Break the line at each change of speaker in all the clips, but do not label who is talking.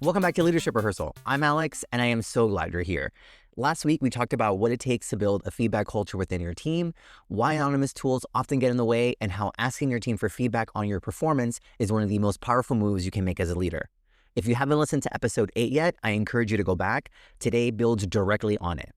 Welcome back to Leadership Rehearsal. I'm Alex, and I am so glad you're here. Last week, we talked about what it takes to build a feedback culture within your team, why anonymous tools often get in the way, and how asking your team for feedback on your performance is one of the most powerful moves you can make as a leader. If you haven't listened to episode 8 yet, I encourage you to go back. Today builds directly on it.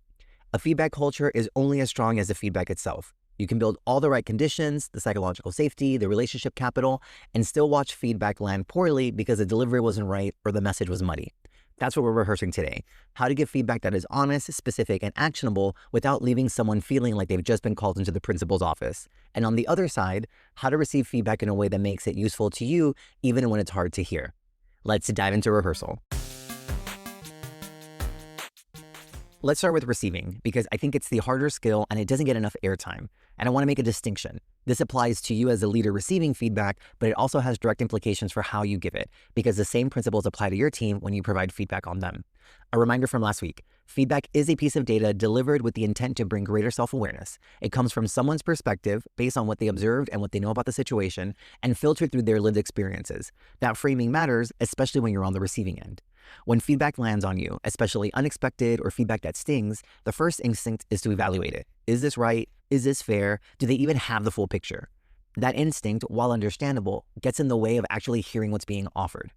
A feedback culture is only as strong as the feedback itself. You can build all the right conditions, the psychological safety, the relationship capital, and still watch feedback land poorly because the delivery wasn't right or the message was muddy. That's what we're rehearsing today. How to give feedback that is honest, specific, and actionable without leaving someone feeling like they've just been called into the principal's office. And on the other side, how to receive feedback in a way that makes it useful to you, even when it's hard to hear. Let's dive into rehearsal. Let's start with receiving, because I think it's the harder skill and it doesn't get enough airtime. And I want to make a distinction. This applies to you as a leader receiving feedback, but it also has direct implications for how you give it, because the same principles apply to your team when you provide feedback on them. A reminder from last week, feedback is a piece of data delivered with the intent to bring greater self-awareness. It comes from someone's perspective based on what they observed and what they know about the situation, and filtered through their lived experiences. That framing matters, especially when you're on the receiving end. When feedback lands on you, especially unexpected or feedback that stings, the first instinct is to evaluate it. Is this right? Is this fair? Do they even have the full picture? That instinct, while understandable, gets in the way of actually hearing what's being offered.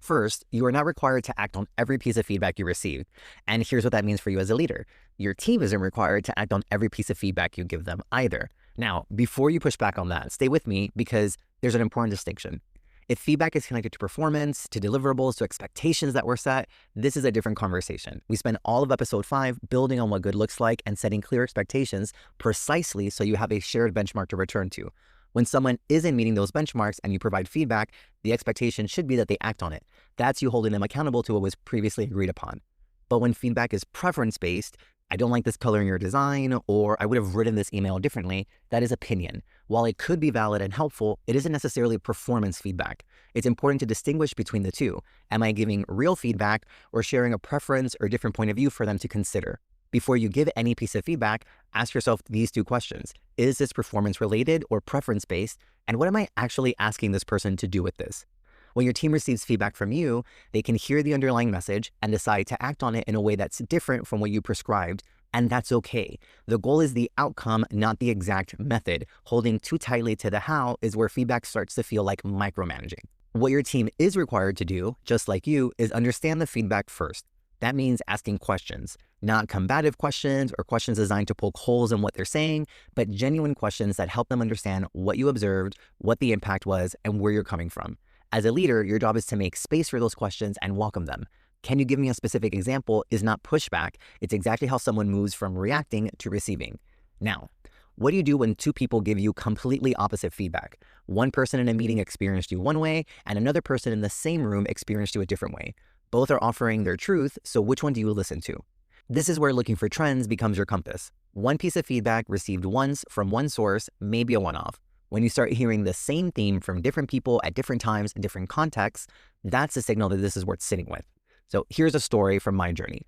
First, you are not required to act on every piece of feedback you receive. And here's what that means for you as a leader. Your team isn't required to act on every piece of feedback you give them either. Now, before you push back on that, stay with me because there's an important distinction. If feedback is connected to performance, to deliverables, to expectations that were set, this is a different conversation. We spent all of episode 5 building on what good looks like and setting clear expectations precisely so you have a shared benchmark to return to. When someone isn't meeting those benchmarks and you provide feedback, the expectation should be that they act on it. That's you holding them accountable to what was previously agreed upon. But when feedback is preference-based, I don't like this color in your design, or I would have written this email differently, that is opinion. While it could be valid and helpful, it isn't necessarily performance feedback. It's important to distinguish between the two. Am I giving real feedback or sharing a preference or different point of view for them to consider? Before you give any piece of feedback, ask yourself these 2 questions. Is this performance related or preference based? And what am I actually asking this person to do with this? When your team receives feedback from you, they can hear the underlying message and decide to act on it in a way that's different from what you prescribed, and that's okay. The goal is the outcome, not the exact method. Holding too tightly to the how is where feedback starts to feel like micromanaging. What your team is required to do, just like you, is understand the feedback first. That means asking questions, not combative questions or questions designed to poke holes in what they're saying, but genuine questions that help them understand what you observed, what the impact was, and where you're coming from. As a leader, your job is to make space for those questions and welcome them. Can you give me a specific example is not pushback. It's exactly how someone moves from reacting to receiving. Now, what do you do when 2 people give you completely opposite feedback? One person in a meeting experienced you one way, and another person in the same room experienced you a different way. Both are offering their truth, so which one do you listen to? This is where looking for trends becomes your compass. One piece of feedback received once from one source may be a one-off. When you start hearing the same theme from different people at different times in different contexts, that's a signal that this is worth sitting with. So here's a story from my journey.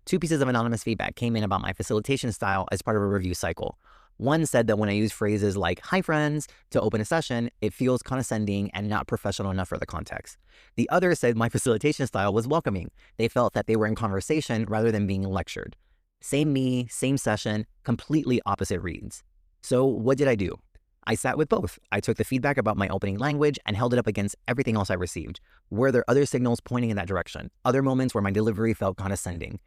2 pieces of anonymous feedback came in about my facilitation style as part of a review cycle. One said that when I use phrases like, "Hi friends," to open a session, it feels condescending and not professional enough for the context. The other said my facilitation style was welcoming. They felt that they were in conversation rather than being lectured. Same me, same session, completely opposite reads. So what did I do? I sat with both. I took the feedback about my opening language and held it up against everything else I received. Were there other signals pointing in that direction? Other moments where my delivery felt condescending?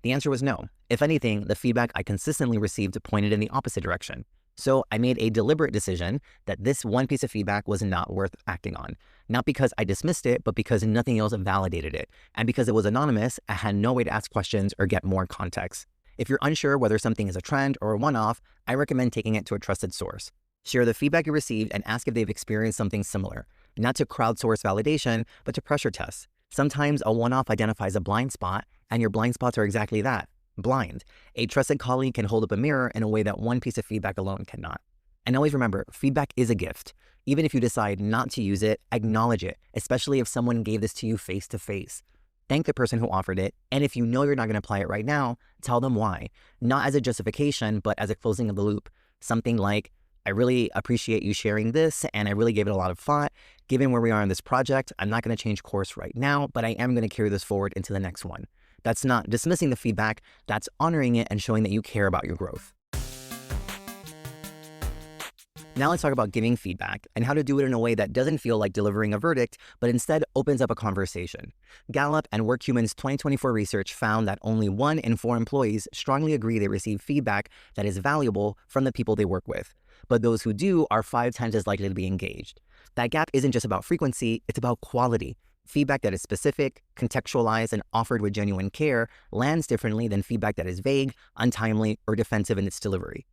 The answer was no. If anything, the feedback I consistently received pointed in the opposite direction. So I made a deliberate decision that this one piece of feedback was not worth acting on. Not because I dismissed it, but because nothing else validated it. And because it was anonymous, I had no way to ask questions or get more context. If you're unsure whether something is a trend or a one-off, I recommend taking it to a trusted source. Share the feedback you received and ask if they've experienced something similar. Not to crowdsource validation, but to pressure test. Sometimes a one-off identifies a blind spot, and your blind spots are exactly that, blind. A trusted colleague can hold up a mirror in a way that one piece of feedback alone cannot. And always remember, feedback is a gift. Even if you decide not to use it, acknowledge it, especially if someone gave this to you face to face. Thank the person who offered it, and if you know you're not going to apply it right now, tell them why. Not as a justification, but as a closing of the loop. Something like, I really appreciate you sharing this, and I really gave it a lot of thought. Given where we are in this project, I'm not going to change course right now, but I am going to carry this forward into the next one. That's not dismissing the feedback, that's honoring it and showing that you care about your growth. Now let's talk about giving feedback and how to do it in a way that doesn't feel like delivering a verdict, but instead opens up a conversation. Gallup and WorkHuman's 2024 research found that only 1 in 4 employees strongly agree they receive feedback that is valuable from the people they work with. But those who do are 5 times as likely to be engaged. That gap isn't just about frequency, it's about quality. Feedback that is specific, contextualized, and offered with genuine care lands differently than feedback that is vague, untimely, or defensive in its delivery.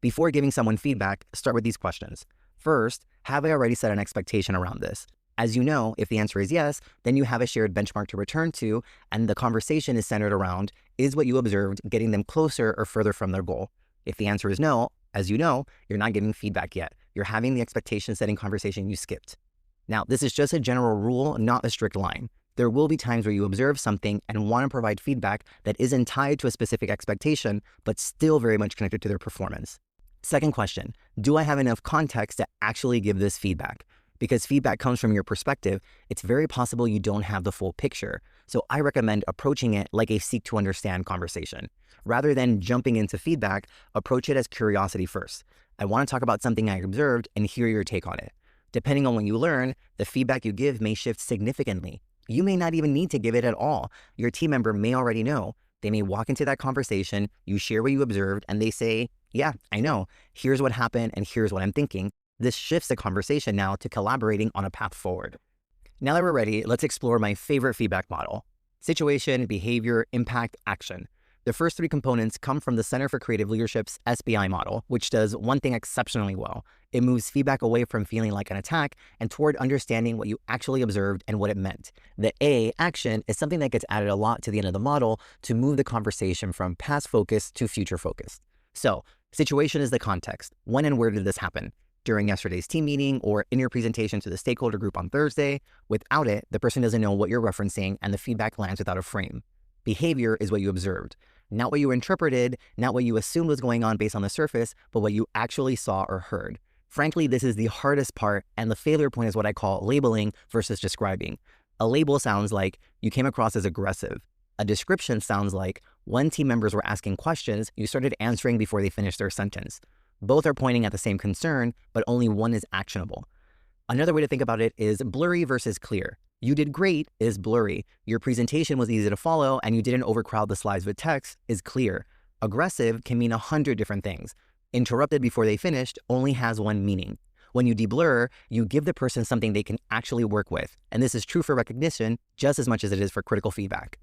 Before giving someone feedback, start with these questions. First, have I already set an expectation around this? As you know, if the answer is yes, then you have a shared benchmark to return to, and the conversation is centered around, is what you observed getting them closer or further from their goal? If the answer is no, as you know, you're not giving feedback yet. You're having the expectation-setting conversation you skipped. Now, this is just a general rule, not a strict line. There will be times where you observe something and want to provide feedback that isn't tied to a specific expectation, but still very much connected to their performance. Second question, do I have enough context to actually give this feedback? Because feedback comes from your perspective, it's very possible you don't have the full picture. So I recommend approaching it like a seek to understand conversation. Rather than jumping into feedback, approach it as curiosity first. I want to talk about something I observed and hear your take on it. Depending on what you learn, the feedback you give may shift significantly. You may not even need to give it at all. Your team member may already know. They may walk into that conversation, you share what you observed, and they say, yeah, I know. Here's what happened, and here's what I'm thinking. This shifts the conversation now to collaborating on a path forward. Now that we're ready, let's explore my favorite feedback model: situation, behavior, impact, action. The first 3 components come from the Center for Creative Leadership's SBI model, which does one thing exceptionally well. It moves feedback away from feeling like an attack and toward understanding what you actually observed and what it meant. The A, action, is something that gets added a lot to the end of the model to move the conversation from past focus to future focus. So, situation is the context. When and where did this happen? During yesterday's team meeting or in your presentation to the stakeholder group on Thursday? Without it, the person doesn't know what you're referencing and the feedback lands without a frame. Behavior is what you observed. Not what you interpreted, not what you assumed was going on based on the surface, but what you actually saw or heard. Frankly, this is the hardest part, and the failure point is what I call labeling versus describing. A label sounds like you came across as aggressive. A description sounds like when team members were asking questions, you started answering before they finished their sentence. Both are pointing at the same concern, but only one is actionable. Another way to think about it is blurry versus clear. You did great is blurry. Your presentation was easy to follow and you didn't overcrowd the slides with text is clear. Aggressive can mean 100 different things. Interrupted before they finished only has one meaning. When you deblur, you give the person something they can actually work with. And this is true for recognition just as much as it is for critical feedback.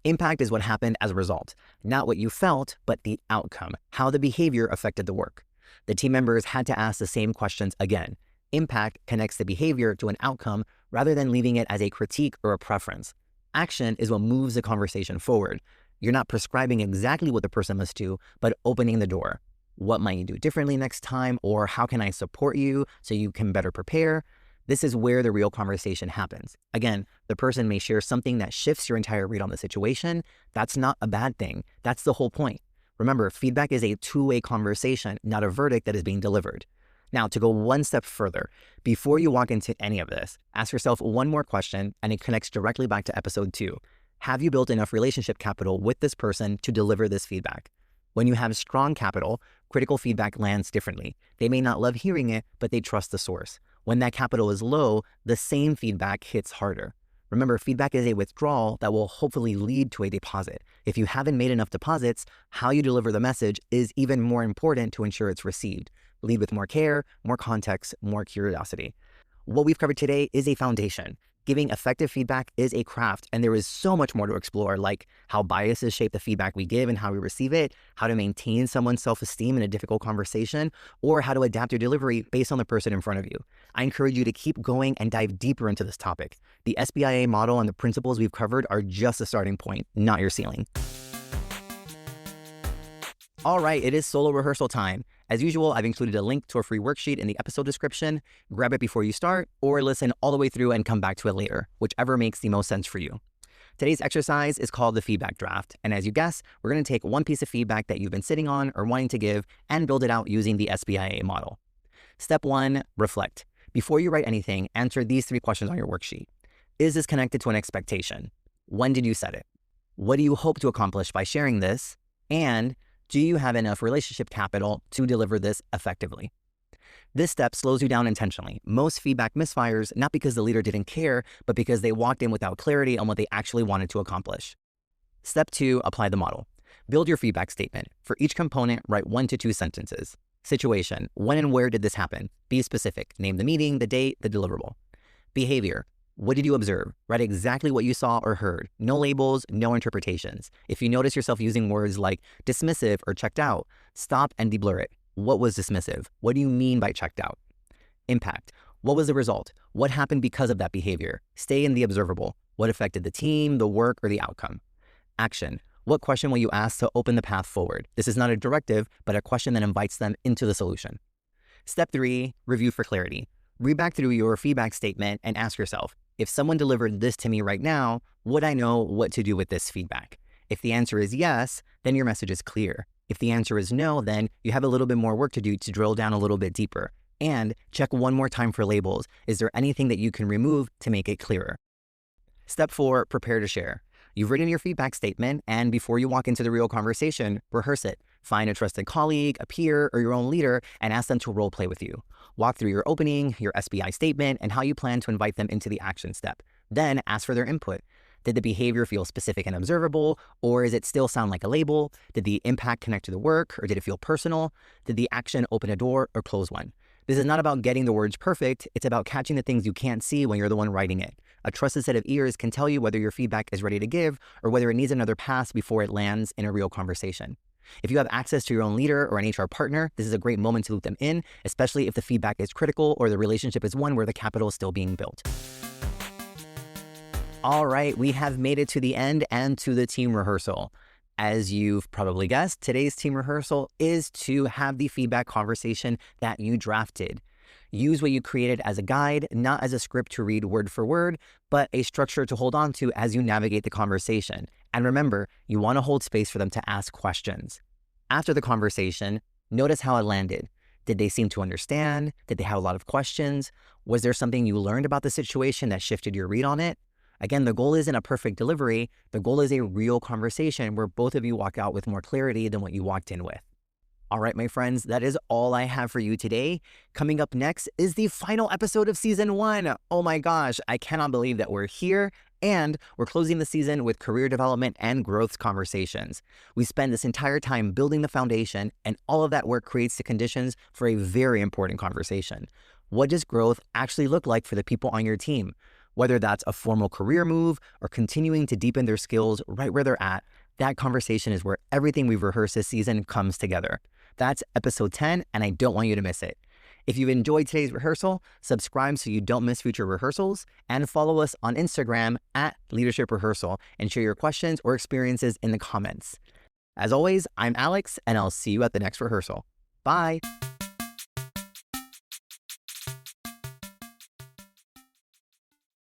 Impact is what happened as a result, not what you felt, but the outcome, how the behavior affected the work. The team members had to ask the same questions again. Impact connects the behavior to an outcome rather than leaving it as a critique or a preference. Action is what moves the conversation forward. You're not prescribing exactly what the person must do, but opening the door. What might you do differently next time? Or how can I support you so you can better prepare? This is where the real conversation happens. Again, the person may share something that shifts your entire read on the situation. That's not a bad thing. That's the whole point. Remember, feedback is a two-way conversation, not a verdict that is being delivered. Now, to go one step further, before you walk into any of this, ask yourself one more question, and it connects directly back to episode 2. Have you built enough relationship capital with this person to deliver this feedback? When you have strong capital, critical feedback lands differently. They may not love hearing it, but they trust the source. When that capital is low, the same feedback hits harder. Remember, feedback is a withdrawal that will hopefully lead to a deposit. If you haven't made enough deposits, how you deliver the message is even more important to ensure it's received. Lead with more care, more context, more curiosity. What we've covered today is a foundation. Giving effective feedback is a craft, and there is so much more to explore, like how biases shape the feedback we give and how we receive it, how to maintain someone's self-esteem in a difficult conversation, or how to adapt your delivery based on the person in front of you. I encourage you to keep going and dive deeper into this topic. The SBIA model and the principles we've covered are just a starting point, not your ceiling. All right, it is solo rehearsal time. As usual, I've included a link to a free worksheet in the episode description. Grab it before you start, or listen all the way through and come back to it later, whichever makes the most sense for you. Today's exercise is called the feedback draft, and as you guess, we're going to take one piece of feedback that you've been sitting on or wanting to give and build it out using the SBIA model. Step 1, reflect. Before you write anything, answer these 3 questions on your worksheet. Is this connected to an expectation? When did you set it? What do you hope to accomplish by sharing this? And do you have enough relationship capital to deliver this effectively? This step slows you down intentionally. Most feedback misfires not because the leader didn't care, but because they walked in without clarity on what they actually wanted to accomplish. Step 2, apply the model. Build your feedback statement. For each component, write 1 to 2 sentences. Situation: when and where did this happen? Be specific. Name the meeting, the date, the deliverable. Behavior: what did you observe? Write exactly what you saw or heard. No labels, no interpretations. If you notice yourself using words like dismissive or checked out, stop and deblur it. What was dismissive? What do you mean by checked out? Impact: what was the result? What happened because of that behavior? Stay in the observable. What affected the team, the work, or the outcome? Action: what question will you ask to open the path forward? This is not a directive, but a question that invites them into the solution. Step 3, review for clarity. Read back through your feedback statement and ask yourself, if someone delivered this to me right now, would I know what to do with this feedback? If the answer is yes, then your message is clear. If the answer is no, then you have a little bit more work to do to drill down a little bit deeper. And check one more time for labels. Is there anything that you can remove to make it clearer? Step 4, prepare to share. You've written your feedback statement, and before you walk into the real conversation, rehearse it. Find a trusted colleague, a peer, or your own leader, and ask them to role play with you. Walk through your opening, your SBI statement, and how you plan to invite them into the action step. Then ask for their input. Did the behavior feel specific and observable, or does it still sound like a label? Did the impact connect to the work, or did it feel personal? Did the action open a door or close one? This is not about getting the words perfect, it's about catching the things you can't see when you're the one writing it. A trusted set of ears can tell you whether your feedback is ready to give or whether it needs another pass before it lands in a real conversation. If you have access to your own leader or an HR partner, this is a great moment to loop them in, especially if the feedback is critical or the relationship is one where the capital is still being built. All right, we have made it to the end and to the team rehearsal. As you've probably guessed, today's team rehearsal is to have the feedback conversation that you drafted. Use what you created as a guide, not as a script to read word for word, but a structure to hold on to as you navigate the conversation. And remember, you want to hold space for them to ask questions. After the conversation, notice how it landed. Did they seem to understand? Did they have a lot of questions? Was there something you learned about the situation that shifted your read on it? Again, the goal isn't a perfect delivery. The goal is a real conversation where both of you walk out with more clarity than what you walked in with. All right, my friends, that is all I have for you today. Coming up next is the final episode of season 1. Oh my gosh, I cannot believe that we're here and we're closing the season with career development and growth conversations. We spend this entire time building the foundation, and all of that work creates the conditions for a very important conversation. What does growth actually look like for the people on your team? Whether that's a formal career move or continuing to deepen their skills right where they're at, that conversation is where everything we've rehearsed this season comes together. That's episode 10, and I don't want you to miss it. If you've enjoyed today's rehearsal, subscribe so you don't miss future rehearsals, and follow us on Instagram at Leadership Rehearsal and share your questions or experiences in the comments. As always, I'm Alex, and I'll see you at the next rehearsal. Bye.